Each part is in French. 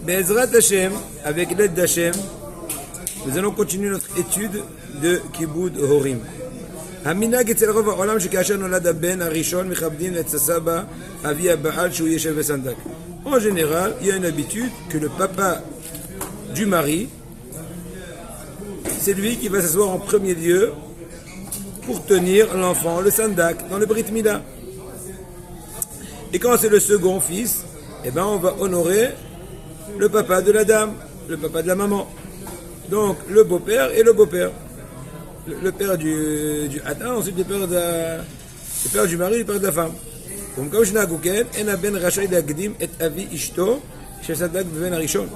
Be'ezrat Hashem, avec l'aide d'Hashem, nous allons continuer notre étude de Kibud Horim. המנהג אצל רוב העולם שכאשר נולד הבן הראשון מכבדים את הסבא, אבי הבעל שהוא ישב בסנדק. En général, il y a une habitude que le papa du mari, c'est lui qui va s'asseoir en premier lieu pour tenir l'enfant, le sandak, dans le Brit Mila. Et quand c'est le second fils, eh ben on va honorer le papa de la dame, le papa de la maman. Donc le beau-père et le beau-père. Le père du Hatan, ensuite le père du mari et le père de la femme. Donc comme je n'ai gouken, en ben rachai d'agdim et avi ishto, chez sadak ben arishon.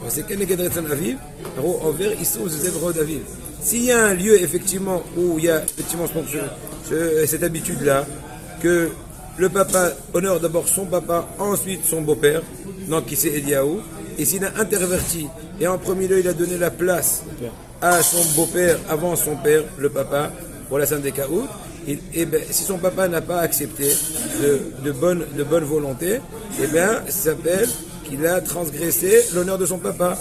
C'est qu'un négé de Retsan Aviv, alors on verra ici où c'est vrai d'Aviv. S'il y a un lieu effectivement où il y a effectivement cette habitude-là, que le papa honore d'abord son papa, ensuite son beau-père, donc qui c'est Eliaou, et s'il a interverti, et en premier lieu il a donné la place à son beau-père avant son père, le papa, pour la Sainte des Kaout, et ben, si son papa n'a pas accepté de bonne volonté, et bien ça s'appelle qu'il a transgressé l'honneur de son papa.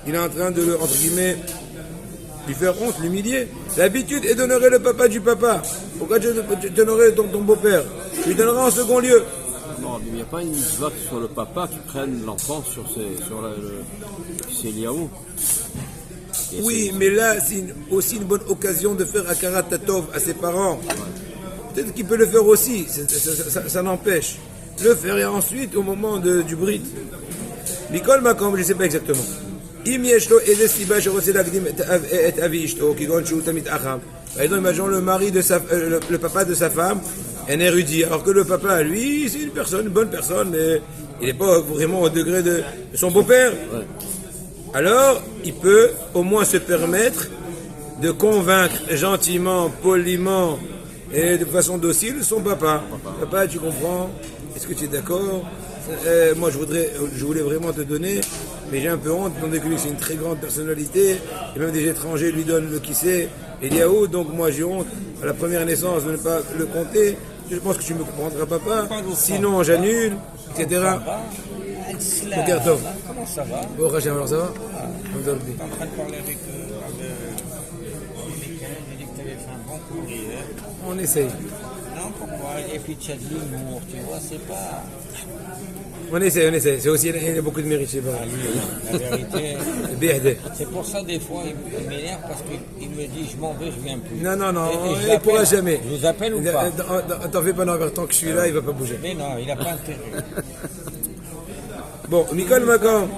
Il est en train de, entre guillemets, lui faire honte, l'humilier. L'habitude est d'honorer le papa du papa. Pourquoi tu honorais ton beau-père? Tu lui donneras en second lieu. Non, il n'y a pas une mitzvah sur le papa qui prenne l'enfant sur Eliaou. Oui, mais là, c'est aussi une bonne occasion de faire Akarat Tatov à ses parents. Ouais. Peut-être qu'il peut le faire aussi, ça n'empêche. Le faire et ensuite, au moment du brit. Mikol Makom, je ne sais pas exactement. Im yeshlo eze siba shorotze lagdim et avi ishto, kigon shu tamid acham. Par exemple, imaginons le mari de le papa de sa femme, un érudit, alors que le papa, lui, c'est une bonne personne, mais il n'est pas vraiment au degré de son beau-père. Ouais. Alors, il peut au moins se permettre de convaincre gentiment, poliment et de façon docile son papa. Papa, tu comprends? Est-ce que tu es d'accord? Moi, je voulais vraiment te donner, mais j'ai un peu honte, étant donné que lui, c'est une très grande personnalité, et même des étrangers lui donnent le qui c'est, Eliaou, donc moi j'ai honte, à la première naissance, de ne pas le compter. Je pense que tu me comprendras, papa. Sinon, j'annule, etc. Comment ça va? Bon, Rachel, alors ça va? Je suis en train de parler avec Michael, il dit que tu avais fait un bon courrier. On essaye. Non, pourquoi? Et puis tu as de l'humour, tu vois, c'est pas... On essaie. C'est aussi, il y a beaucoup de mérite chez moi. La vérité. C'est pour ça, des fois, il m'énerve parce qu'il me dit, je m'en vais, je viens plus. Non, il ne pourra jamais. Je vous appelle ou pas? T'en fais pas non, tant que je suis là, il ne va pas bouger. Mais non, il n'a pas intérêt. Bon, Mikol Makom,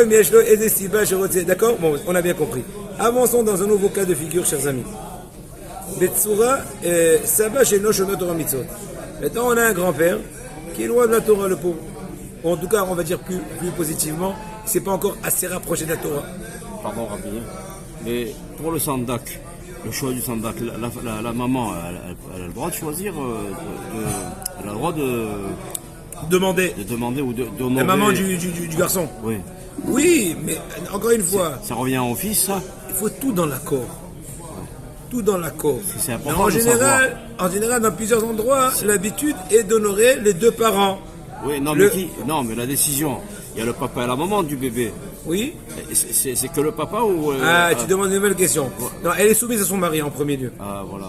Mieshlo, Edestiba, Shorotze. D'accord? Bon, on a bien compris. Avançons dans un nouveau cas de figure, chers amis. Betsura, Saba, Sheno, Shono, Torah, Mitzot. Maintenant, on a un grand-père qui est loin de la Torah, le pauvre. En tout cas, on va dire plus positivement, c'est pas encore assez rapproché de la Torah. Pardon, Rabbi. Mais pour le sandak, le choix du sandak, la maman, elle a le droit de choisir, elle a le droit de demander ou d'honorer. La maman du garçon. Oui. Oui, mais encore une fois. Ça revient au fils, ça? Il faut tout dans l'accord. Tout dans l'accord. C'est important en général, dans plusieurs endroits, l'habitude est d'honorer les deux parents. Oui, mais la décision, il y a le papa et la maman du bébé. Oui. C'est que le papa ou... tu demandes une nouvelle question. Ouais. Non, elle est soumise à son mari en premier lieu. Ah, voilà.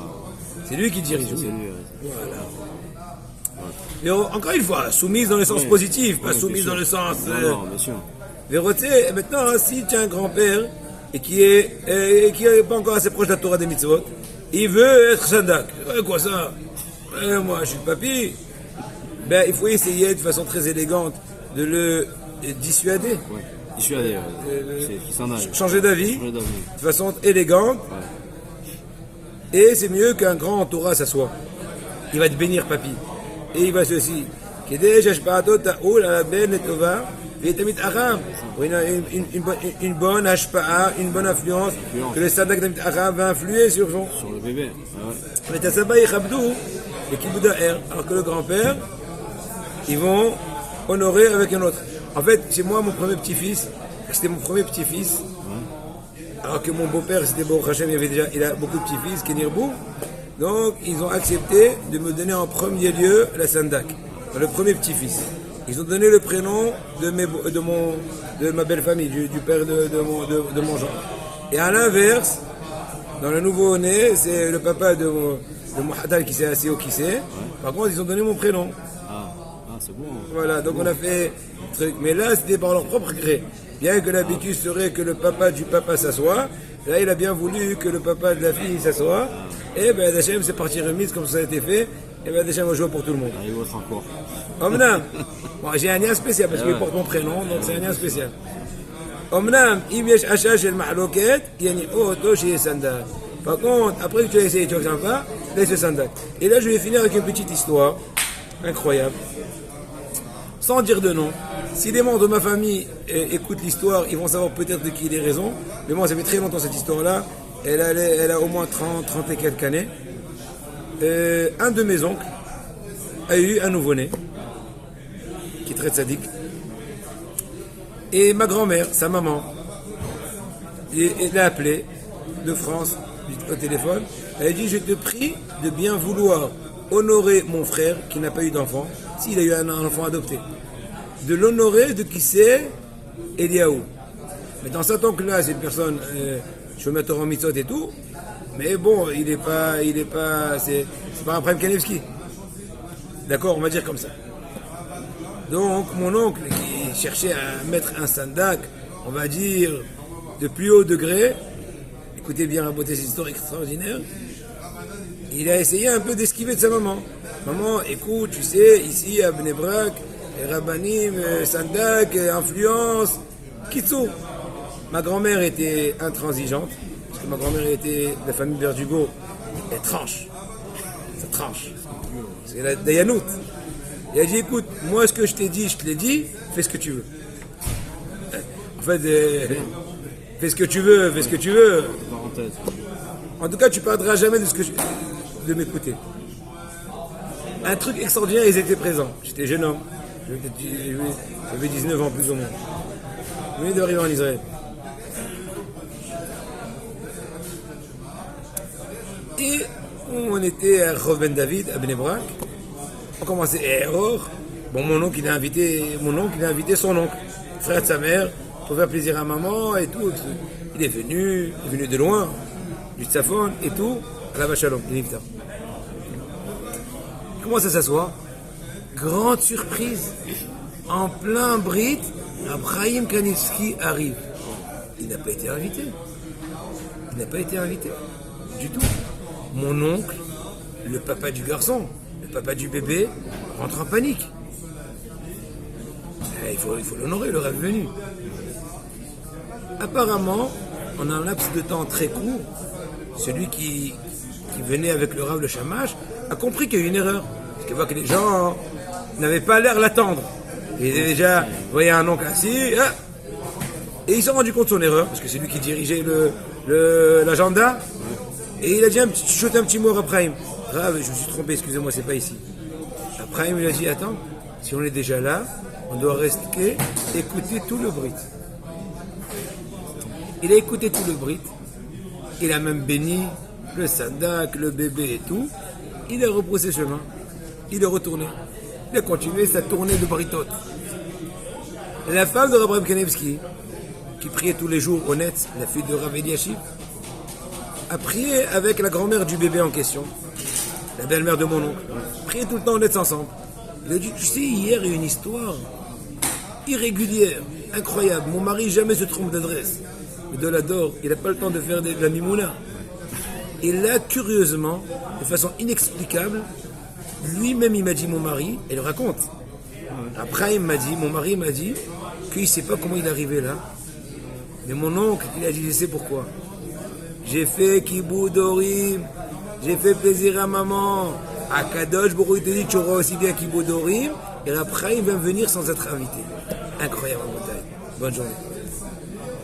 C'est lui qui dirige. C'est lui. Voilà. Mais encore une fois, soumise dans le sens positif, pas soumise dans le sens... Non, bien sûr. Mais maintenant, si tu as un grand-père et qui est pas encore assez proche de la Torah des mitzvot, il veut être sandak. Quoi ça? Moi, je suis le papy. Ben, il faut essayer de façon très élégante de le dissuader. Oui, dissuader. Changer d'avis de façon élégante. Ouais. Et c'est mieux qu'un grand en Torah s'assoie. Il va te bénir, papy. Et il va ceci. Une bonne hashpa'a, une bonne influence, que le sadak d'Amit Aram va influer sur le bébé. Mais Tassaba et Khabdou, et Kibouda Er, alors que le grand-père, ils vont honorer avec un autre. En fait, c'est moi, c'était mon premier petit-fils, alors que mon beau-père, c'était Baruch Hashem, il a beaucoup de petits-fils, Kenirbu. Donc, ils ont accepté de me donner en premier lieu la sandak, le premier petit-fils. Ils ont donné le prénom de ma belle famille, du père de mon genre. Et à l'inverse, dans le nouveau-né, c'est le papa de mon hadal qui s'est assis au kissé. Par contre, ils ont donné mon prénom. C'est bon. Voilà, donc on a fait truc. Mais là, c'était par leur propre gré. Bien que l'habitude serait que le papa du papa s'assoie, là, il a bien voulu que le papa de la fille s'assoie. Et ben, Hachem, c'est parti remise comme ça a été fait. Et ben, Hachem va jouer pour tout le monde. Il va être encore. Omnam, bon, j'ai un lien spécial parce qu'il porte mon prénom, donc c'est un lien spécial. Omnam, im yesh hashash el mahloket, yani oto chez Sandak. Par contre, après que tu as essayé, tu vois que ça va, laisse le Sandak. Et là, je vais finir avec une petite histoire incroyable. Sans dire de nom. Si les membres de ma famille écoutent l'histoire, ils vont savoir peut-être de qui il est raison. Mais moi, ça fait très longtemps cette histoire-là. Elle a au moins 30 et quelques années. Un de mes oncles a eu un nouveau-né, qui est très sadique. Et ma grand-mère, sa maman, elle l'a appelé de France au téléphone. Elle a dit, je te prie de bien vouloir honorer mon frère qui n'a pas eu d'enfant, s'il a eu un enfant adopté. De l'honorer de qui c'est Eliaou. Mais dans cet oncle-là, c'est une personne, je vais mettre en mitzvot et tout, mais bon, c'est pas un Abraham Kanevski. D'accord, on va dire comme ça. Donc, mon oncle qui cherchait à mettre un sandak, on va dire, de plus haut degré, écoutez bien la beauté de cette histoire extraordinaire, il a essayé un peu d'esquiver de sa maman. Maman, écoute, tu sais, ici à Bnei Brak, Rabbanim, Sandak, influence, Kitsu. Ma grand-mère était intransigeante, parce que ma grand-mère était de la famille Berdugo, elle tranche. Ça tranche. C'est la Dayanout. Elle a dit, écoute, moi ce que je t'ai dit, je te l'ai dit, fais ce que tu veux. En fait, fais ce que tu veux, fais ce que tu veux. En tout cas, tu ne perdras jamais de m'écouter. Un truc extraordinaire, ils étaient présents. J'étais jeune homme. J'avais 19 ans plus ou moins. Je venais d'arriver en Israël. Et on était à Rov Ben David, à Bnei Brak. On commençait à Error. Bon, mon oncle, il a invité son oncle, frère de sa mère, pour faire plaisir à maman et tout. Il est venu de loin, du Tzafon et tout, à la Vachalom, il est venu. Il commence à s'asseoir. Grande surprise, en plein Brit, Abraham Kanevski arrive. Il n'a pas été invité. Du tout. Mon oncle, le papa du garçon, le papa du bébé, rentre en panique. Il faut l'honorer, le rêve venu. Apparemment, en un laps de temps très court, celui qui venait avec le Rav le Shamash a compris qu'il y a eu une erreur. Parce qu'il voit que les gens n'avaient pas l'air l'attendre. Il était déjà, voyez un oncle assis, et ils se sont rendus compte de son erreur, parce que c'est lui qui dirigeait l'agenda. Et il a dit chuchoté un petit mot à Abraham. Rav, je me suis trompé, excusez-moi, c'est pas ici. Abraham il a dit, attends, si on est déjà là, on doit rester, écouter tout le Brit. Il a écouté tout le Brit. Il a même béni le Sandak, le bébé et tout. Il a reproussé chemin. Il est retourné. Il a continué sa tournée de Britot. La femme de Abraham Kanevski, qui priait tous les jours, honnête, la fille de Rav Eliashib, a prié avec la grand-mère du bébé en question, la belle-mère de mon oncle. Prié tout le temps honnête ensemble. Il a dit, tu sais, hier il y a une histoire irrégulière, incroyable. Mon mari jamais se trompe d'adresse. De la d'or, il n'a pas le temps de faire de la mimouna. Et là, curieusement, de façon inexplicable, lui-même il m'a dit, mon mari, elle raconte. Après mon mari m'a dit qu'il ne sait pas comment il est arrivé là. Mais mon oncle, il a dit, je sais pourquoi. J'ai fait kiboudorim, j'ai fait plaisir à maman. À Kadosh, Borou, il te dit, tu auras aussi bien kiboudorim. Et après, il va venir sans être invité. Incroyable en Bretagne. Bonne journée.